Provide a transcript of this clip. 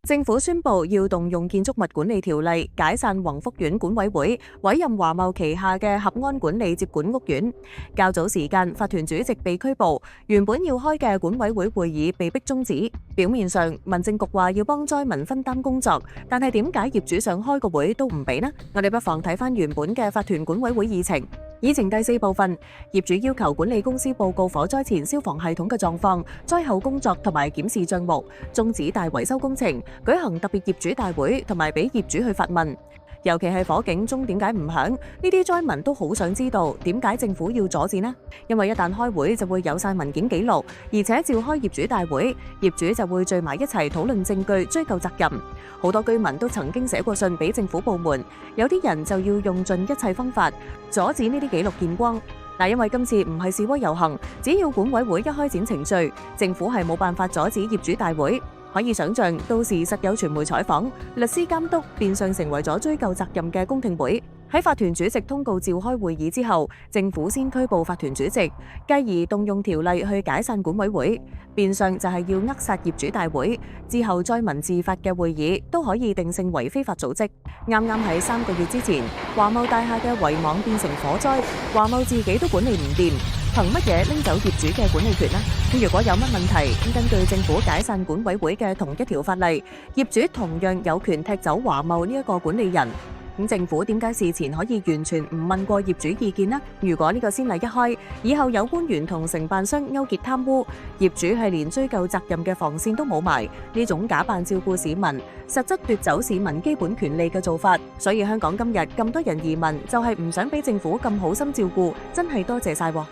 政府宣布要動用建築物管理條例解散宏福苑管委會，委任華懋旗下嘅合安管理接管屋苑。較早時間，法團主席被拘捕，原本要開嘅管委會會議被迫終止。表面上，民政局話要幫災民分擔工作，但係點解業主想開個會都唔俾呢？我哋不妨睇返原本嘅法團管委會議程。議程第4部分，業主要求管理公司報告火災前消防系統嘅狀況、災後工作同埋檢視帳目，終止大維修工程，舉行特別業主大會同埋俾業主去發問。尤其係火警鐘點解唔響？呢啲災民都好想知道點解政府要阻止呢？因為一旦開會就會有晒文件記錄，而且召開業主大會，業主就會聚埋一齊討論證據、追究責任。好多居民都曾經寫過信俾政府部門，有啲人就要用盡一切方法阻止呢啲記錄見光。因為今次唔係示威遊行，只要管委會一開展程序，政府係冇辦法阻止業主大會。可以想象，到時實有傳媒採訪、律師監督，變相成為咗追究責任嘅公聽會。喺法團主席通告召開會議之後，政府先拘捕法團主席，繼而動用條例去解散管委會，變相就係要扼殺業主大會。之後災民自發嘅會議都可以定性為非法組織。啱啱喺3個月之前，華懋大廈嘅圍網變成火災，華懋自己都管理唔掂，憑乜嘢拎走業主嘅管理權呢？如果有乜問題，根據政府解散管委會嘅同一條法例，業主同樣有權踢走華懋呢一個管理人。政府點解事前可以完全唔問過業主意見呢？如果呢個先例一開，以後有官員同承辦商勾結貪污，業主係連追究責任嘅防線都冇埋，呢種假扮照顧市民，實質奪走市民基本權利嘅做法。所以香港今日咁多人移民，就係唔想俾政府咁好心照顧，真係多謝晒喎。